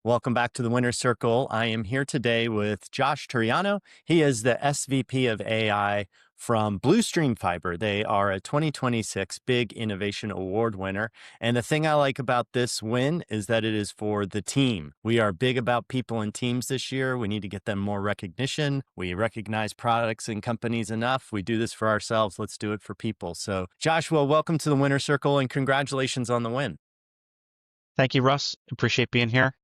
Welcome back to the Winner's Circle. I am here today with Josh Turiano. He is the SVP of AI from BlueStream Fiber. They are a 2026 Big Innovation Award winner. And the thing I like about this win is that it is for the team. We are big about people and teams this year. We need to get them more recognition. We recognize products and companies enough. We do this for ourselves. Let's do it for people. So, Joshua, welcome to the Winner's Circle and congratulations on the win. Thank you, Russ. Appreciate being here.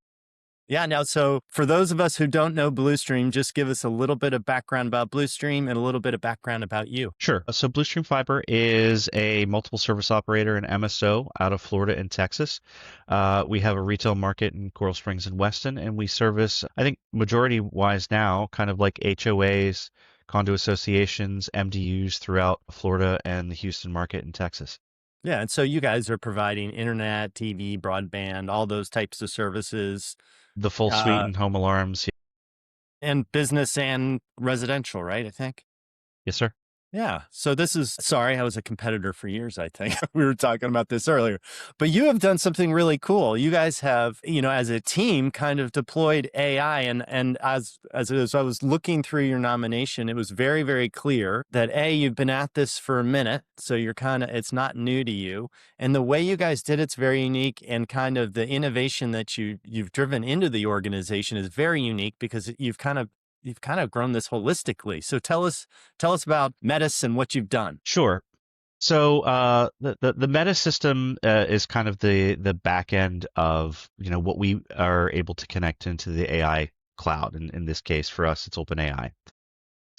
Yeah, now, so for those of us who don't know BlueStream, just give us a little bit of background about BlueStream and a little bit of background about you. Sure. So BlueStream Fiber is a multiple service operator and MSO out of Florida and Texas. We have a retail market in Coral Springs and Weston, and we service, I think, majority-wise now, kind of like HOAs, condo associations, MDUs throughout Florida and the Houston market in Texas. Yeah, and so you guys are providing internet, TV, broadband, all those types of services, The full suite and home alarms. and business and residential, right? I think. Yes, sir. Yeah. So this is, sorry, I was a competitor for years, I think. We were talking about this earlier. But you have done something really cool. You guys have, as a team kind of deployed AI and as I was looking through your nomination, it was very, very clear that you've been at this for a minute, so you're it's not new to you. And the way you guys did it's very unique, and kind of the innovation that you've driven into the organization is very unique because you've kind of grown this holistically. So tell us about Metis and what you've done. Sure. So the Meta system is kind of the back end of what we are able to connect into the AI cloud. And in this case, for us, it's OpenAI.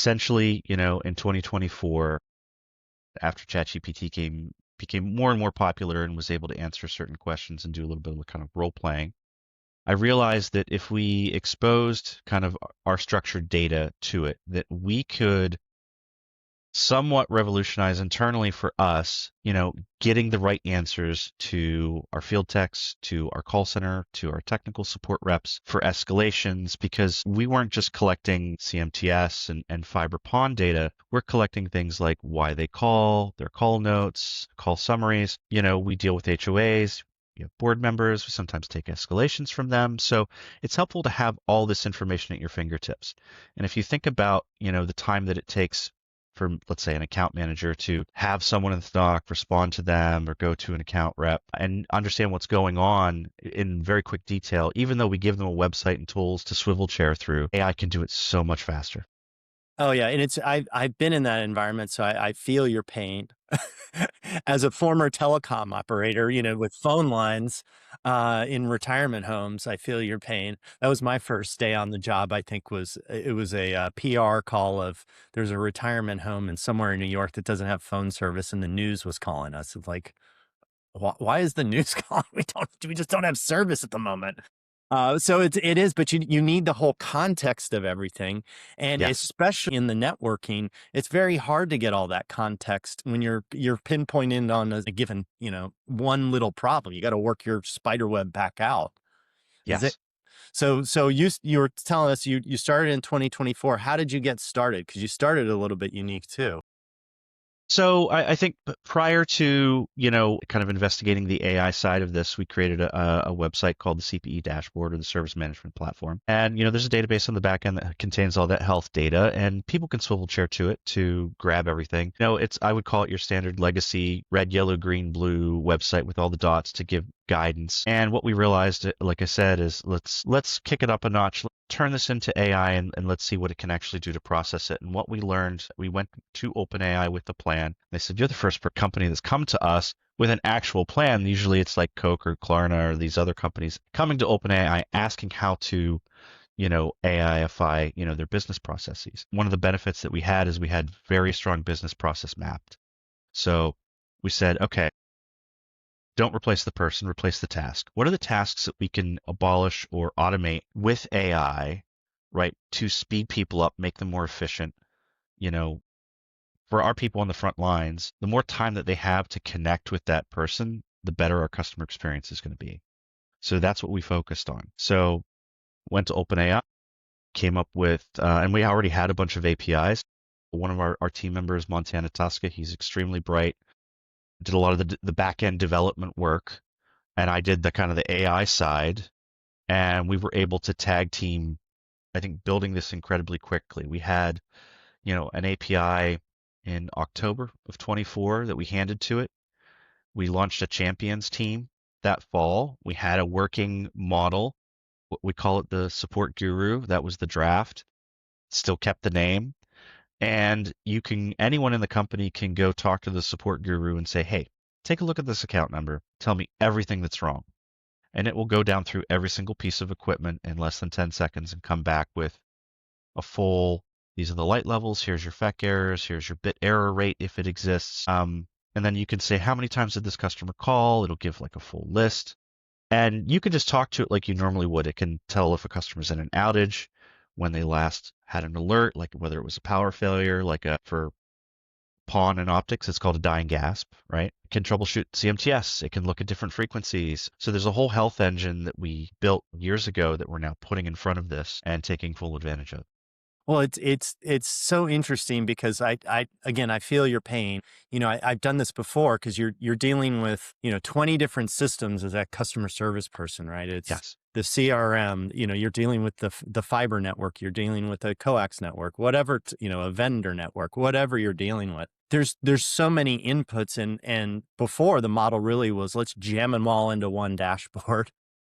Essentially, in 2024, after ChatGPT became more and more popular and was able to answer certain questions and do a little bit of kind of role playing, I realized that if we exposed kind of our structured data to it, that we could somewhat revolutionize internally for us, getting the right answers to our field techs, to our call center, to our technical support reps for escalations, because we weren't just collecting CMTS and fiber pond data. We're collecting things like why they call, their call notes, call summaries. We deal with HOAs. We have board members. We sometimes take escalations from them. So it's helpful to have all this information at your fingertips. And if you think about, the time that it takes for, let's say, an account manager to have someone in stock respond to them or go to an account rep and understand what's going on in very quick detail, even though we give them a website and tools to swivel chair through, AI can do it so much faster. Oh yeah, and I've been in that environment, so I feel your pain. As a former telecom operator, with phone lines in retirement homes, I feel your pain. That was my first day on the job. I think it was a PR call of there's a retirement home in somewhere in New York that doesn't have phone service, and the news was calling us. It's like, why is the news calling? We just don't have service at the moment. So it is, but you need the whole context of everything. And Yes. especially in the networking, it's very hard to get all that context when you're pinpointing on a given, one little problem. You got to work your spider web back out. Is it? Yes. So you were telling us you started in 2024. How did you get started? Because you started a little bit unique too. So I think prior to, kind of investigating the AI side of this, we created a website called the CPE dashboard, or the service management platform. And, there's a database on the back end that contains all that health data, and people can swivel chair to it to grab everything. I would call it your standard legacy red, yellow, green, blue website with all the dots to give guidance. And what we realized, like I said, is let's kick it up a notch. Turn this into AI and let's see what it can actually do to process it. And what we learned, we went to OpenAI with the plan. They said, you're the first company that's come to us with an actual plan. Usually it's like Coke or Klarna or these other companies coming to OpenAI asking how to, AIify, their business processes. One of the benefits that we had is we had very strong business process mapped. So we said, okay, don't replace the person, replace the task. What are the tasks that we can abolish or automate with AI, right, to speed people up, make them more efficient? For our people on the front lines, the more time that they have to connect with that person, the better our customer experience is going to be. So that's what we focused on. So went to OpenAI, came up with, and we already had a bunch of APIs. One of our team members, Montana Tosca, he's extremely bright, did a lot of the back end development work, and I did the kind of the AI side. and we were able to tag team, I think, building this incredibly quickly. We had, an API in October of 24 that we handed to it. We launched a champions team that fall. We had a working model. We call it the support guru. That was the draft. Still kept the name. And anyone in the company can go talk to the support guru and say, hey, take a look at this account number. Tell me everything that's wrong. And it will go down through every single piece of equipment in less than 10 seconds and come back with a full, these are the light levels, here's your FEC errors, here's your bit error rate if it exists. And then you can say, how many times did this customer call? It'll give like a full list. And you can just talk to it like you normally would. It can tell if a customer's in an outage, when they last had an alert, like whether it was a power failure, for PON and optics, it's called a dying gasp, right? It can troubleshoot CMTS. It can look at different frequencies. So there's a whole health engine that we built years ago that we're now putting in front of this and taking full advantage of. Well, it's so interesting because I feel your pain. I've done this before because you're dealing with 20 different systems as a customer service person, right? It's Yes. the CRM. You're dealing with the fiber network. You're dealing with a coax network, whatever. A vendor network, whatever you're dealing with. There's so many inputs, and before the model really was let's jam them all into one dashboard.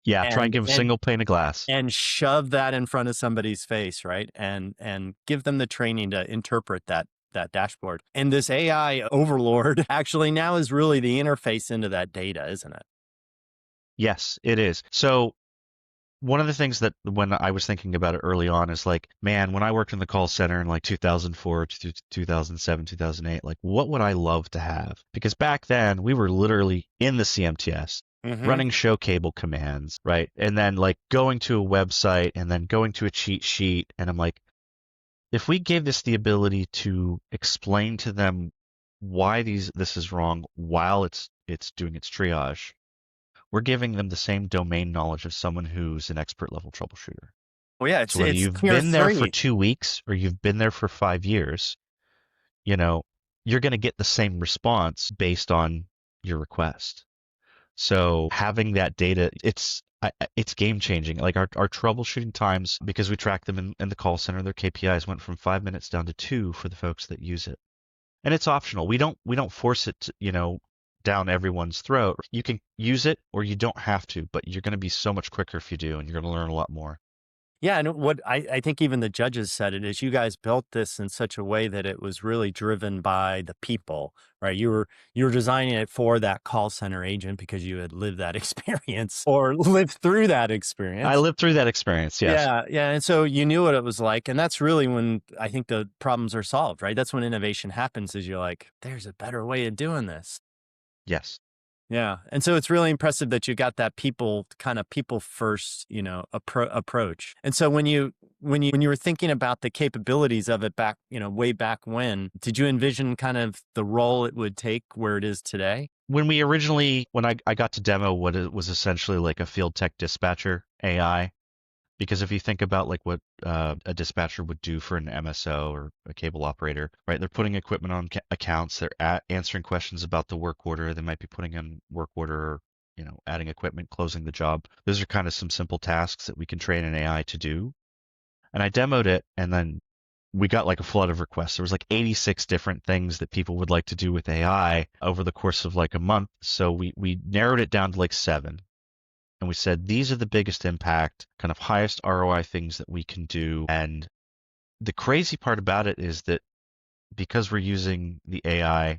Yeah, try and and give a and single pane of glass. and shove that in front of somebody's face, right? And give them the training to interpret that dashboard. And this AI overlord actually now is really the interface into that data, isn't it? Yes, it is. So one of the things that when I was thinking about it early on is like, man, when I worked in the call center in like 2004 to 2007, 2008, like what would I love to have? Because back then we were literally in the CMTS Mm-hmm. running show cable commands, right? And then like going to a website and then going to a cheat sheet. And I'm like, if we gave this the ability to explain to them why this is wrong while it's doing its triage, we're giving them the same domain knowledge of someone who's an expert level troubleshooter. Well, yeah, So whether it's you've tier been there for three. 2 weeks or you've been there for 5 years, you know, you're going to get the same response based on your request. So having that data, it's game changing. Like our troubleshooting times, because we track them in the call center, their KPIs went from 5 minutes down to 2 for the folks that use it. And it's optional. We don't force it to, down everyone's throat. You can use it or you don't have to, but you're going to be so much quicker if you do, and you're going to learn a lot more. Yeah, and what I think even the judges said it is you guys built this in such a way that it was really driven by the people, right? You were designing it for that call center agent because you had lived that experience or lived through that I experience. lived through that experience, yes. Yeah, yeah, and so you knew what it was like, and that's really when I think the problems are solved, right? That's when innovation happens is you're like, there's a better way of doing this. Yes. Yeah, and so it's really impressive that you got that people first, approach. And so when you were thinking about the capabilities of it back, way back when, did you envision kind of the role it would take where it is today? When I got to demo what it was essentially like a field tech dispatcher AI, because if you think about like what a dispatcher would do for an MSO or a cable operator, right? They're putting equipment on accounts. They're answering questions about the work order. They might be putting in work order, or, adding equipment, closing the job. Those are kind of some simple tasks that we can train an AI to do. And I demoed it, and then we got like a flood of requests. There was like 86 different things that people would like to do with AI over the course of like a month. So we narrowed it down to like 7. And we said, these are the biggest impact, kind of highest ROI things that we can do. And the crazy part about it is that because we're using the AI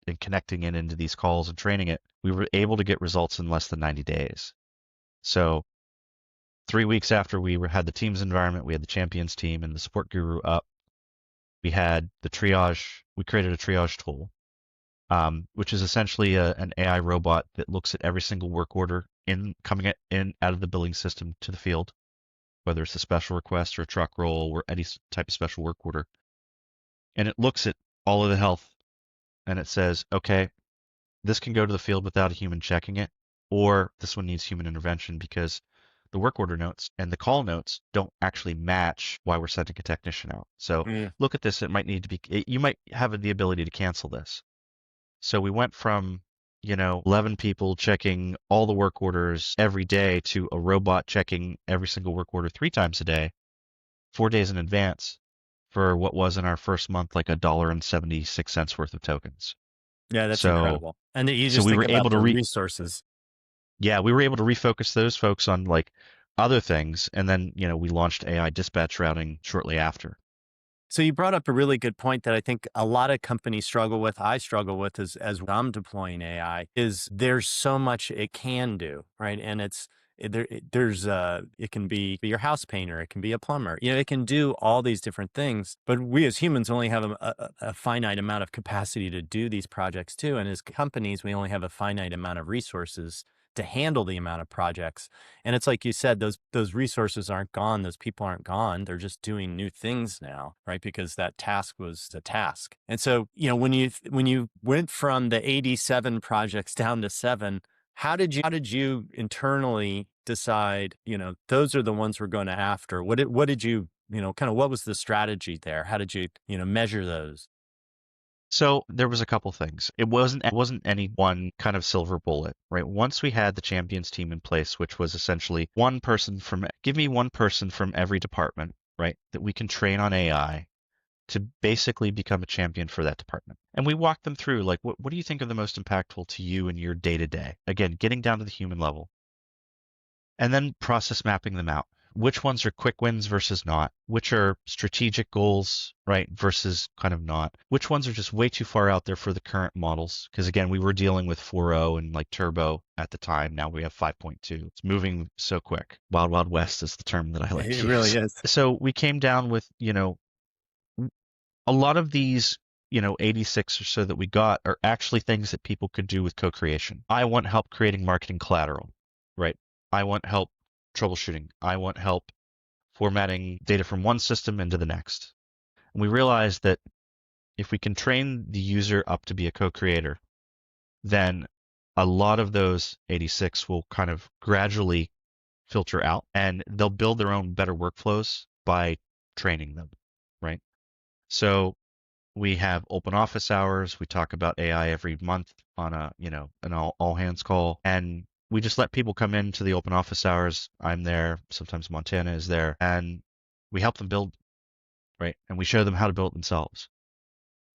and connecting it into these calls and training it, we were able to get results in less than 90 days. So 3 weeks after had the team's environment, we had the champions team and the support guru up. We had the triage. We created a triage tool, which is essentially an AI robot that looks at every single work order coming in out of the billing system to the field, whether it's a special request or a truck roll or any type of special work order. And it looks at all of the health and it says, okay, this can go to the field without a human checking it, or this one needs human intervention because the work order notes and the call notes don't actually match why we're sending a technician out. So Mm. look at this. You might have the ability to cancel this. So we went from 11 people checking all the work orders every day to a robot checking every single work order 3 times a day, 4 days in advance for what was in our first month like $1.76 worth of tokens. Yeah, that's So, incredible. And you so just we think were able about to the resources. yeah, we were able to refocus those folks on like other things. And then, we launched AI dispatch routing shortly after. So you brought up a really good point that I think a lot of companies struggle with. I struggle with as I'm deploying AI is there's so much it can do, right? And it can be your house painter, it can be a plumber, it can do all these different things. But we as humans only have a finite amount of capacity to do these projects too. And as companies, we only have a finite amount of resources to handle the amount of projects. And it's like you said, those resources aren't gone, those people aren't gone. They're just doing new things now, right? Because that task was a task. And so, when you went from the 87 projects down to 7, how did you internally decide, those are the ones we're going to after? What did you, kind of what was the strategy there? How did you, measure those? So there was a couple things. It wasn't any one kind of silver bullet, right? Once we had the champions team in place, which was essentially give me one person from every department, right, that we can train on AI to basically become a champion for that department. And we walked them through like what do you think are the most impactful to you in your day to day? Again, getting down to the human level. And then process mapping them out. Which ones are quick wins versus not? Which are strategic goals, right, versus kind of not? Which ones are just way too far out there for the current models? Because again, we were dealing with 4.0 and like turbo at the time. Now we have 5.2. It's moving so quick. Wild, wild west is the term that I like It to really use. is. So we came down with, a lot of these 86 or so that we got are actually things that people could do with co-creation. I want help creating marketing collateral, right? I want help troubleshooting. I want help formatting data from one system into the next. And we realized that if we can train the user up to be a co-creator, then a lot of those 86 will kind of gradually filter out and they'll build their own better workflows by training them, right? So we have open office hours. We talk about AI every month on an all hands call. And we just let people come into the open office hours. I'm there. Sometimes Montana is there. And we help them build, right? And we show them how to build it themselves.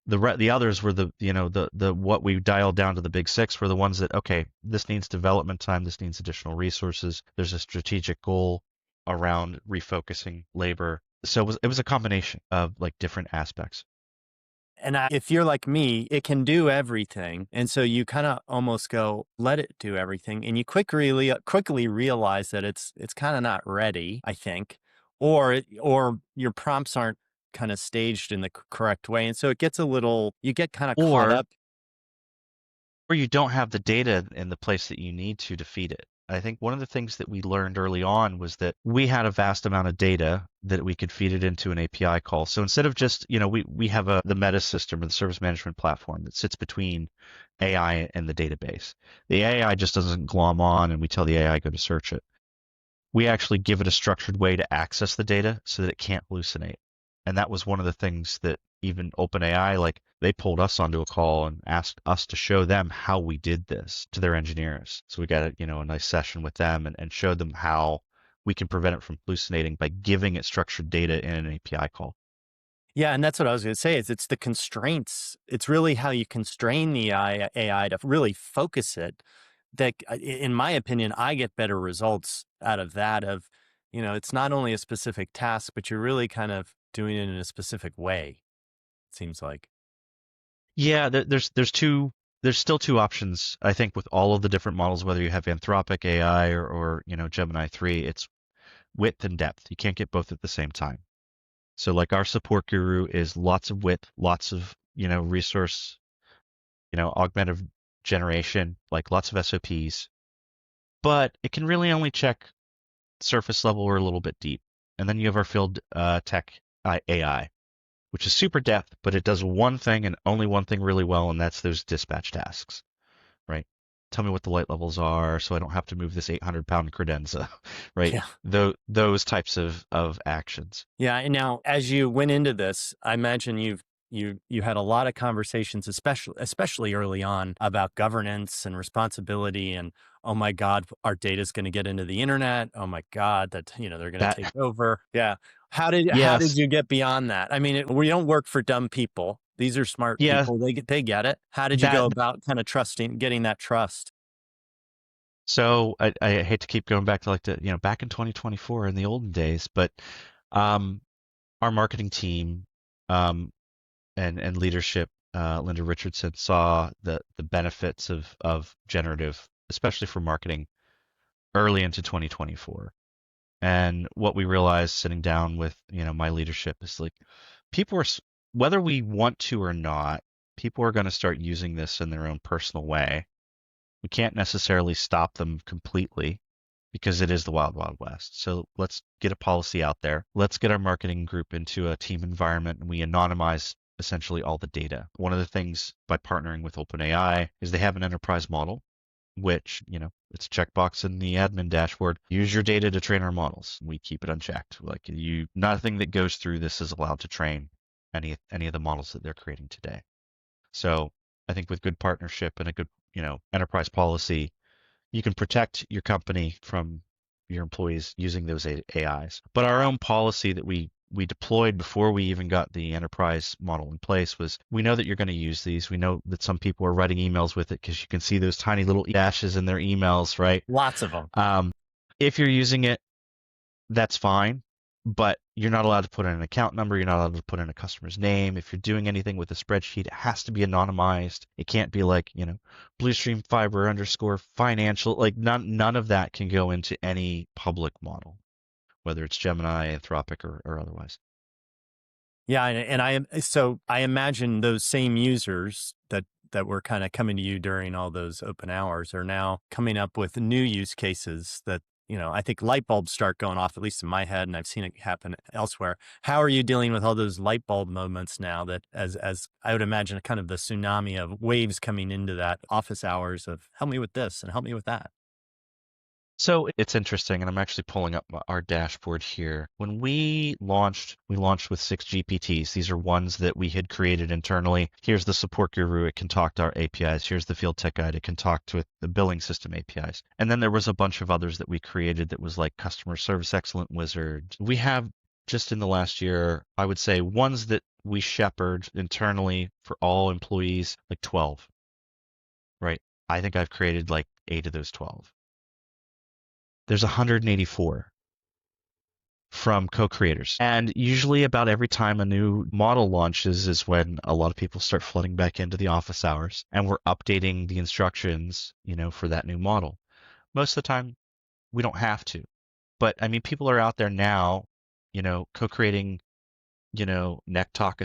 The others were the what we dialed down to the big six were the ones that, okay, this needs development time. This needs additional resources. There's a strategic goal around refocusing labor. So it was a combination of like different aspects. And if you're like me, it can do everything. And so you kind of almost go, let it do everything. And you quickly realize that it's kind of not ready, I think, or your prompts aren't kind of staged in the correct way. And so it gets you get kind of caught Or up. you don't have the data in the place that you need to feed it. I think one of the things that we learned early on was that we had a vast amount of data that we could feed it into an API call. So instead of just, we have the meta system or the service management platform that sits between AI and the database. The AI just doesn't glom on and we tell the AI go to search it. We actually give it a structured way to access the data so that it can't hallucinate. And that was one of the things that even OpenAI, like they pulled us onto a call and asked us to show them how we did this to their engineers. So we got a nice session with them and showed them how we can prevent it from hallucinating by giving it structured data in an API call. Yeah, and that's what I was going to say is it's the constraints. It's really how you constrain the AI to really focus it that, in my opinion, I get better results out of that it's not only a specific task, but you're really kind of doing it in a specific way, it seems like. Yeah, there's still two options, I think, with all of the different models, whether you have Anthropic AI or Gemini 3, it's width and depth. You can't get both at the same time. So like our support guru is lots of width, lots of, resource, augmentative generation, like lots of SOPs, but it can really only check surface level or a little bit deep. And then you have our field tech AI, which is super depth, but it does one thing and only one thing really well, and that's those dispatch tasks, right? Tell me what the light levels are so I don't have to move this 800-pound credenza, right? Yeah. Those types of actions. Yeah. And now, as you went into this, I imagine you've you had a lot of conversations, especially early on, about governance and responsibility, and oh my God, our data is going to get into the internet. Oh my God, that they're going to That take over. Yeah. How did yes, you get beyond that? I mean, we don't work for dumb people. These are smart yeah, people. They get it. How did you go that about kind of getting that trust? so I hate to keep going back to like back in 2024 in the olden days, but um our marketing team um and leadership, Linda Richardson, saw the benefits of generative, especially for marketing, early into 2024. And what we realized sitting down with my leadership is like people are whether we want to or not, people are going to start using this in their own personal way. We can't necessarily stop them completely because it is the wild, wild west. So let's get a policy out there. Let's get our marketing group into a team environment and we anonymize essentially all the data. One of the things by partnering with OpenAI is they have an enterprise model, which, it's a checkbox in the admin dashboard. Use your data to train our models. We keep it unchecked. Like nothing that goes through this is allowed to train any of the models that they're creating today. So I think with good partnership and a good, enterprise policy, you can protect your company from your employees using those AIs. But our own policy that we deployed before we even got the enterprise model in place was we know that you're going to use these. We know that some people are writing emails with it because you can see those tiny little dashes in their emails, right? Lots of them. Um, if you're using it, that's fine, but you're not allowed to put in an account number. You're not allowed to put in a customer's name. If you're doing anything with a spreadsheet, it has to be anonymized. It can't be like, BlueStream Fiber underscore financial. Like none of that can go into any public model, whether it's Gemini, Anthropic, or otherwise. Yeah, I imagine those same users that were kind of coming to you during all those open hours are now coming up with new use cases that, I think light bulbs start going off, at least in my head, and I've seen it happen elsewhere. How are you dealing with all those light bulb moments now that as I would imagine kind of the tsunami of waves coming into that office hours of help me with this and help me with that? So it's interesting, and I'm actually pulling up our dashboard here. When we launched with 6 GPTs. These are ones that we had created internally. Here's the support guru. It can talk to our APIs. Here's the field tech guide. It can talk to the billing system APIs. And then there was a bunch of others that we created that was like customer service excellent wizard. We have just in the last year, I would say ones that we shepherd internally for all employees, like 12, right? I think I've created like 8 of those 12. There's 184 from co-creators. And usually about every time a new model launches is when a lot of people start flooding back into the office hours and we're updating the instructions, for that new model. Most of the time we don't have to. But I mean people are out there now, co-creating neck talk,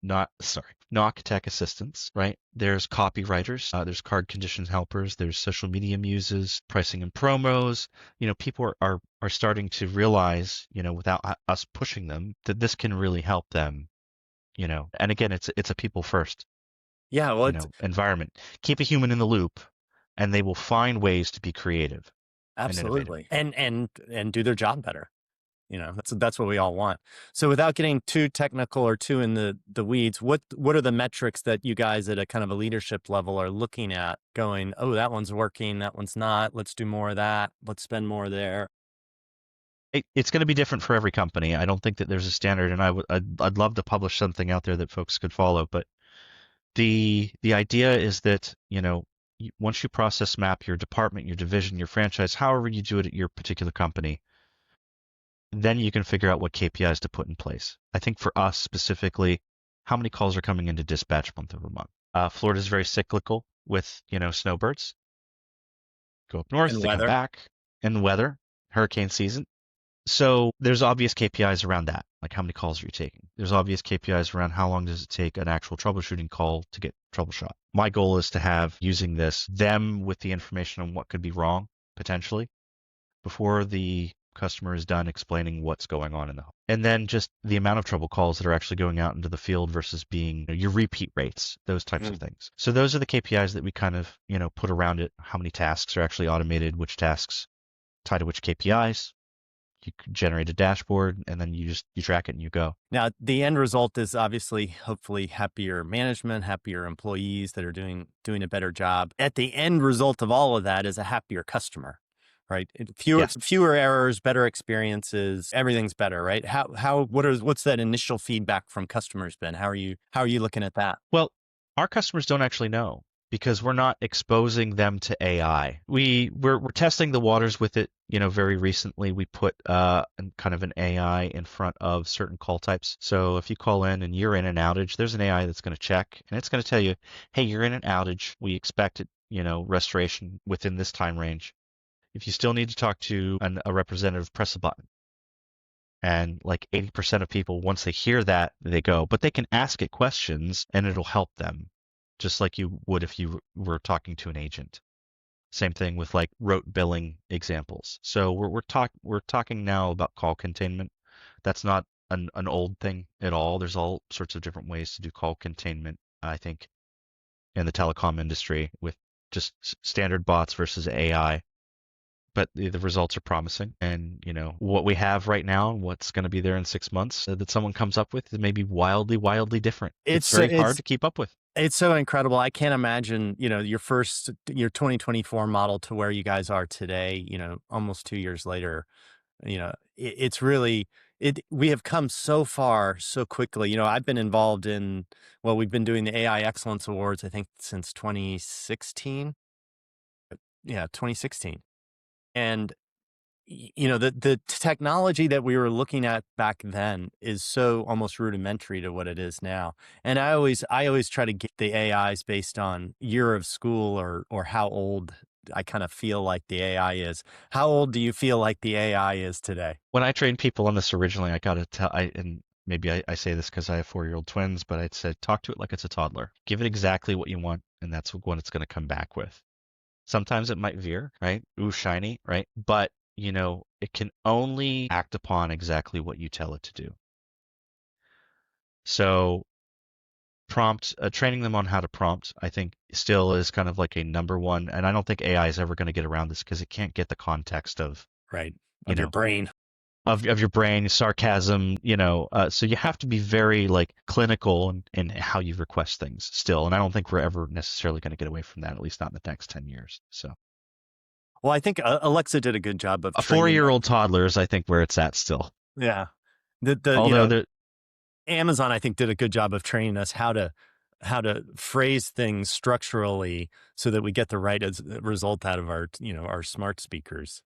not sorry, knock tech assistants, right? There's copywriters, there's card condition helpers, there's social media muses, pricing and promos. People are starting to realize, without us pushing them, that this can really help them. And again, it's a people first, Yeah, well, it's environment. Keep a human in the loop, and they will find ways to be creative and innovative. absolutely, and do their job better. That's what we all want. So without getting too technical or too in the weeds, what are the metrics that you guys at a kind of a leadership level are looking at going, oh, that one's working, that one's not. Let's do more of that. Let's spend more there. It's going to be different for every company. I don't think that there's a standard, and I'd love to publish something out there that folks could follow. But the idea is that once you process map your department, your division, your franchise, however you do it at your particular company, then you can figure out what KPIs to put in place. I think for us specifically, how many calls are coming into dispatch month over month? Florida is very cyclical with snowbirds. Go up north, And they come weather. back, and weather, hurricane season. So there's obvious KPIs around that, like how many calls are you taking? There's obvious KPIs around how long does it take an actual troubleshooting call to get troubleshot. My goal is to have, using this, them with the information on what could be wrong, potentially, before the customer is done explaining what's going on in the home. And then just the amount of trouble calls that are actually going out into the field versus being your repeat rates, those types of things. So those are the KPIs that we kind of, put around it. How many tasks are actually automated, which tasks tie to which KPIs, you generate a dashboard, and then you track it and you go. Now, the end result is obviously, hopefully, happier management, happier employees that are doing a better job. At the end result of all of that is a happier customer, right? Yes. Fewer errors, better experiences, everything's better, right? What's that initial feedback from customers been? How are you looking at that? Well, our customers don't actually know because we're not exposing them to AI. We're testing the waters with it. Very recently we put kind of an AI in front of certain call types. So if you call in and you're in an outage, there's an AI that's going to check and it's going to tell you, hey, you're in an outage. We expect it, restoration within this time range. If you still need to talk to a representative, press a button. And like 80% of people, once they hear that, they go, but they can ask it questions and it'll help them, just like you would if you were talking to an agent. Same thing with like rote billing examples. So we're talking now about call containment. That's not an old thing at all. There's all sorts of different ways to do call containment, I think, in the telecom industry with just standard bots versus AI. But the results are promising. And, what we have right now and what's going to be there in 6 months that someone comes up with may be wildly, wildly different. It's very hard to keep up with. It's so incredible. I can't imagine, your 2024 model to where you guys are today, almost 2 years later. It's really, we have come so far so quickly. I've been involved we've been doing the AI Excellence Awards, I think, since 2016. Yeah, 2016. And the technology that we were looking at back then is so almost rudimentary to what it is now. And I always try to get the AIs based on year of school or how old I kind of feel like the AI is. How old do you feel like the AI is today? When I trained people on this originally, I got to tell, and maybe I say this because I have 4-year-old twins, but I'd said, talk to it like it's a toddler. Give it exactly what you want, and that's what it's going to come back with. Sometimes it might veer, right? Ooh, shiny, right? But, it can only act upon exactly what you tell it to do. So training them on how to prompt, I think still is kind of like a number one. And I don't think AI is ever going to get around this because it can't get the context of, right, of your brain. Of your brain, sarcasm, so you have to be very like clinical in how you request things still. And I don't think we're ever necessarily going to get away from that, at least not in the next 10 years. So, well, I think Alexa did a good job of a 4-year-old toddler is, I think, where it's at still. Yeah. Although Amazon, I think, did a good job of training us how to phrase things structurally so that we get the right result out of our smart speakers.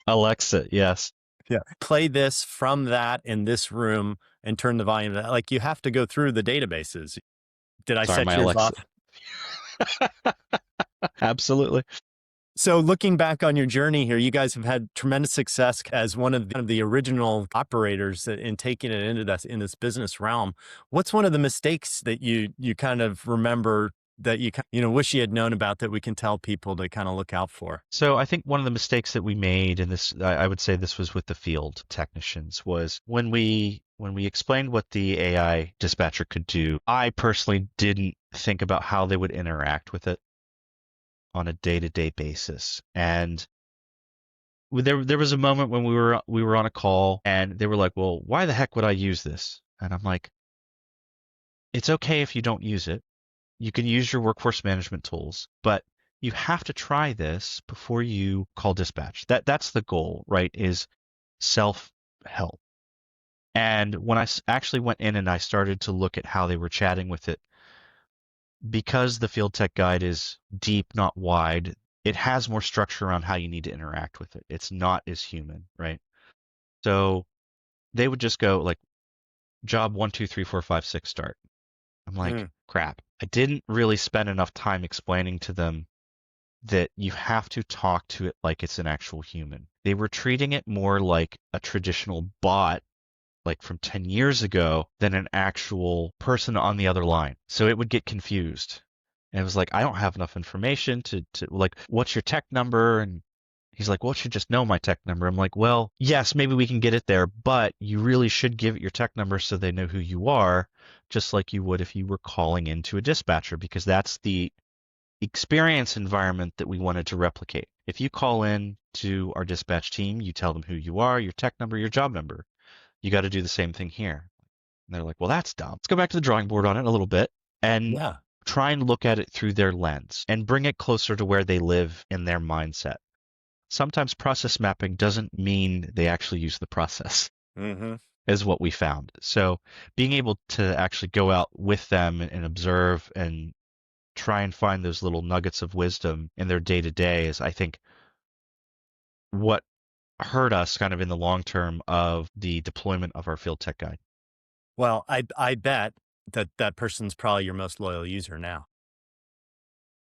Alexa, yes. Yeah. Play this from that in this room and turn the volume. Like you have to go through the databases. Did I set yours off? Absolutely. So looking back on your journey here, you guys have had tremendous success as one of the original operators in taking it into in this business realm. What's one of the mistakes that you kind of remember that you wish you had known about that we can tell people to kind of look out for? So I think one of the mistakes that we made, and this I would say this was with the field technicians, was when we explained what the AI dispatcher could do, I personally didn't think about how they would interact with it on a day-to-day basis. And there was a moment when we were on a call and they were like, well, why the heck would I use this? And I'm like, it's okay if you don't use it. You can use your workforce management tools, but you have to try this before you call dispatch. That's the goal, right? Is self-help. And when I actually went in and I started to look at how they were chatting with it, because the field tech guide is deep, not wide, it has more structure around how you need to interact with it. It's not as human, right? So they would just go like, job 1, 2, 3, 4, 5, 6, start. I'm like, crap. I didn't really spend enough time explaining to them that you have to talk to it like it's an actual human. They were treating it more like a traditional bot, like from 10 years ago, than an actual person on the other line. So it would get confused. And it was like, I don't have enough information to like, what's your tech number? And he's like, well, it should just know my tech number. I'm like, well, yes, maybe we can get it there, but you really should give it your tech number so they know who you are, just like you would if you were calling into a dispatcher, because that's the experience environment that we wanted to replicate. If you call in to our dispatch team, you tell them who you are, your tech number, your job number. You got to do the same thing here. And they're like, well, that's dumb. Let's go back to the drawing board on it a little bit and Yeah. try and look at it through their lens and bring it closer to where they live in their mindset. Sometimes process mapping doesn't mean they actually use the process, is what we found. So being able to actually go out with them and observe and try and find those little nuggets of wisdom in their day to day is, I think, what hurt us kind of in the long term of the deployment of our field tech guide. Well, I bet that person's probably your most loyal user now.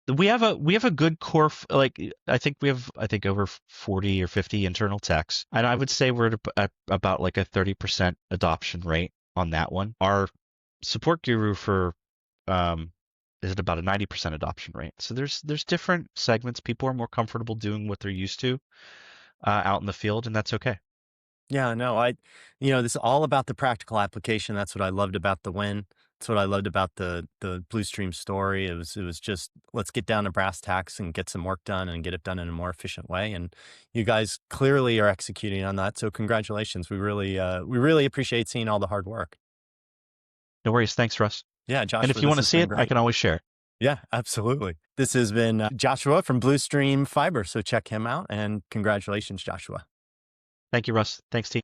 We have a good core, like I think we have over 40 or 50 internal techs, and I would say we're at about like a 30% adoption rate on that one. Our support guru for is at about a 90% adoption rate. So there's different segments. People are more comfortable doing what they're used to out in the field, and that's okay. Yeah, no, this is all about the practical application. That's what I loved about the win. That's what I loved about the BlueStream story. It was just, let's get down to brass tacks and get some work done and get it done in a more efficient way. And you guys clearly are executing on that. So congratulations. We really appreciate seeing all the hard work. No worries. Thanks, Russ. Yeah, Joshua, And if you want to see it, I can always share. Yeah, absolutely. This has been Joshua from BlueStream Fiber. So check him out, and congratulations, Joshua. Thank you, Russ. Thanks, team.